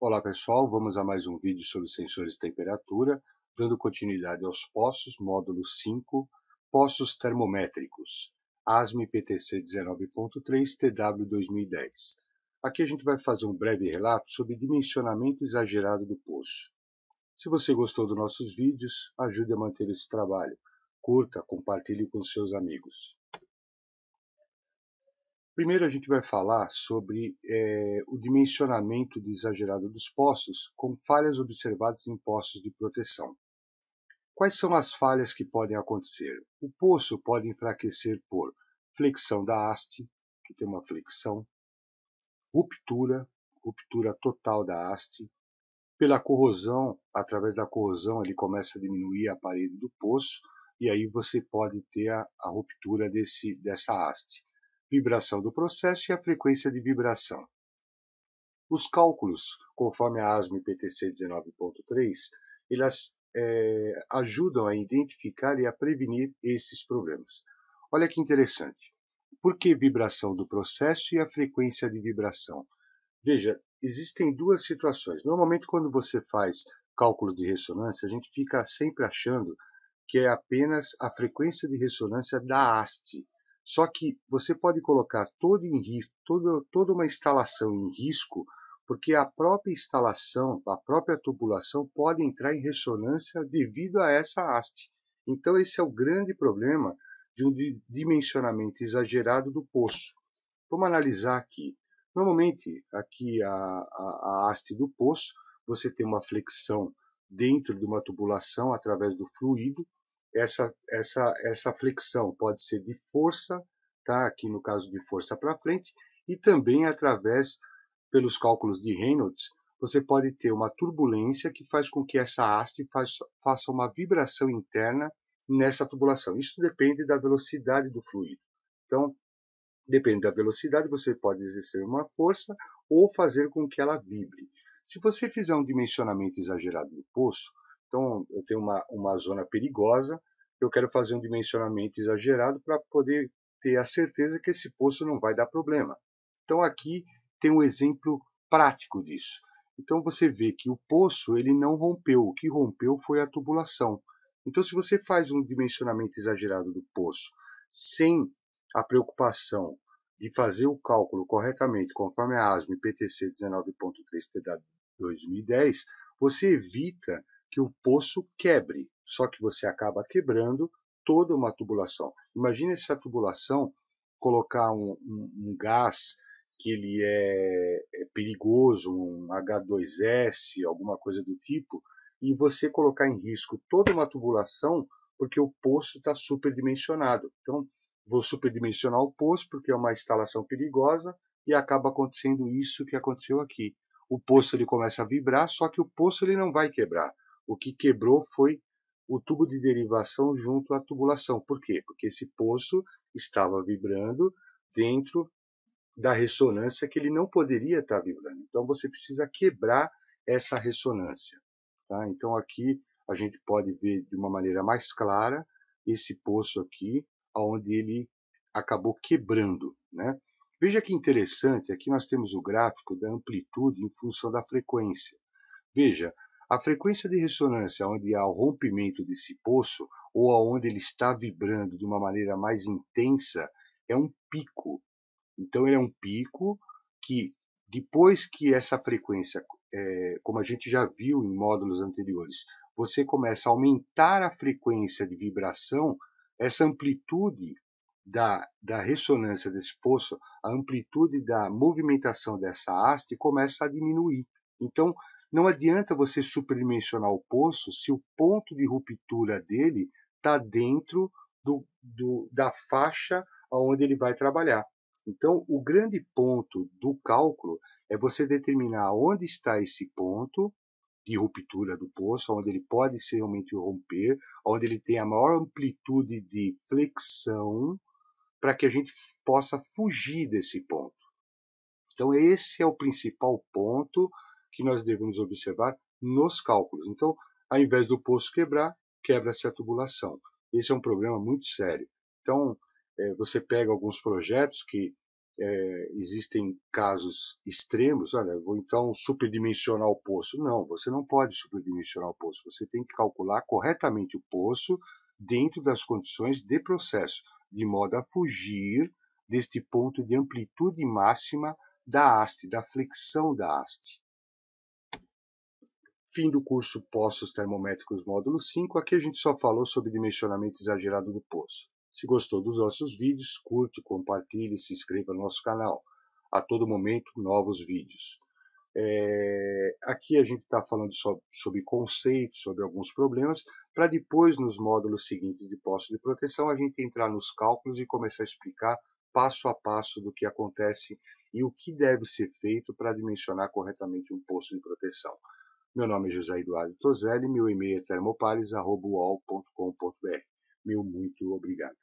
Olá pessoal, vamos a mais um vídeo sobre sensores de temperatura, dando continuidade aos poços, módulo 5, poços termométricos, ASME PTC 19.3 TW 2010. Aqui a gente vai fazer um breve relato sobre dimensionamento exagerado do poço. Se você gostou dos nossos vídeos, ajude a manter esse trabalho. Curta, compartilhe com seus amigos. Primeiro a gente vai falar sobre o dimensionamento exagerado dos poços com falhas observadas em poços de proteção. Quais são as falhas que podem acontecer? O poço pode enfraquecer por flexão da haste, que tem uma flexão, ruptura total da haste, pela corrosão, através da corrosão ele começa a diminuir a parede do poço e aí você pode ter a ruptura dessa haste. Vibração do processo e a frequência de vibração. Os cálculos, conforme a ASME PTC 19.3, elas ajudam a identificar e a prevenir esses problemas. Olha que interessante. Por que vibração do processo e a frequência de vibração? Veja, existem duas situações. Normalmente, quando você faz cálculos de ressonância, a gente fica sempre achando que é apenas a frequência de ressonância da haste. Só que você pode colocar toda uma instalação em risco, porque a própria instalação, a própria tubulação pode entrar em ressonância devido a essa haste. Então esse é o grande problema de um dimensionamento exagerado do poço. Vamos analisar aqui. Normalmente, aqui a haste do poço, você tem uma flexão dentro de uma tubulação através do fluido. Essa flexão pode ser de força, tá? Aqui no caso de força para frente, e também através, pelos cálculos de Reynolds, você pode ter uma turbulência que faz com que essa haste faça uma vibração interna nessa tubulação. Isso depende da velocidade do fluido. Então, depende da velocidade, você pode exercer uma força ou fazer com que ela vibre. Se você fizer um dimensionamento exagerado do poço, então eu tenho uma zona perigosa, eu quero fazer um dimensionamento exagerado para poder ter a certeza que esse poço não vai dar problema. Então aqui tem um exemplo prático disso. Então você vê que o poço ele não rompeu, o que rompeu foi a tubulação. Então se você faz um dimensionamento exagerado do poço sem a preocupação de fazer o cálculo corretamente, conforme a ASME PTC 19.3 TW 2010, você evita que o poço quebre, só que você acaba quebrando toda uma tubulação. Imagine se a tubulação colocar um gás que ele é perigoso, um H2S, alguma coisa do tipo, e você colocar em risco toda uma tubulação porque o poço está superdimensionado. Então, vou superdimensionar o poço porque é uma instalação perigosa e acaba acontecendo isso que aconteceu aqui. O poço ele começa a vibrar, só que o poço ele não vai quebrar. O que quebrou foi o tubo de derivação junto à tubulação. Por quê? Porque esse poço estava vibrando dentro da ressonância que ele não poderia estar vibrando. Então você precisa quebrar essa ressonância. Tá? Então aqui a gente pode ver de uma maneira mais clara esse poço aqui, onde ele acabou quebrando. Né? Veja que interessante, aqui nós temos o gráfico da amplitude em função da frequência. Veja, a frequência de ressonância onde há o rompimento desse poço, ou onde ele está vibrando de uma maneira mais intensa, é um pico. Então ele é um pico que, depois que essa frequência, como a gente já viu em módulos anteriores, você começa a aumentar a frequência de vibração, essa amplitude da ressonância desse poço, a amplitude da movimentação dessa haste começa a diminuir. Então, não adianta você superdimensionar o poço se o ponto de ruptura dele está dentro da faixa onde ele vai trabalhar. Então, o grande ponto do cálculo é você determinar onde está esse ponto de ruptura do poço, onde ele pode realmente romper, onde ele tem a maior amplitude de flexão, para que a gente possa fugir desse ponto. Então, esse é o principal ponto que nós devemos observar nos cálculos. Então, ao invés do poço quebrar, quebra-se a tubulação. Esse é um problema muito sério. Então, você pega alguns projetos que Existem casos extremos, olha, vou então superdimensionar o poço. Não, você não pode superdimensionar o poço. Você tem que calcular corretamente o poço dentro das condições de processo, de modo a fugir deste ponto de amplitude máxima da haste, da flexão da haste. Fim do curso Poços Termométricos módulo 5. Aqui a gente só falou sobre dimensionamento exagerado do poço. Se gostou dos nossos vídeos, curte, compartilhe e se inscreva no nosso canal. A todo momento, novos vídeos. Aqui a gente está falando sobre conceitos, sobre alguns problemas, para depois, nos módulos seguintes de poço de proteção, a gente entrar nos cálculos e começar a explicar passo a passo do que acontece e o que deve ser feito para dimensionar corretamente um poço de proteção. Meu nome é José Eduardo Toselli, meu e-mail é termopales@uol.com.br. Meu muito obrigado.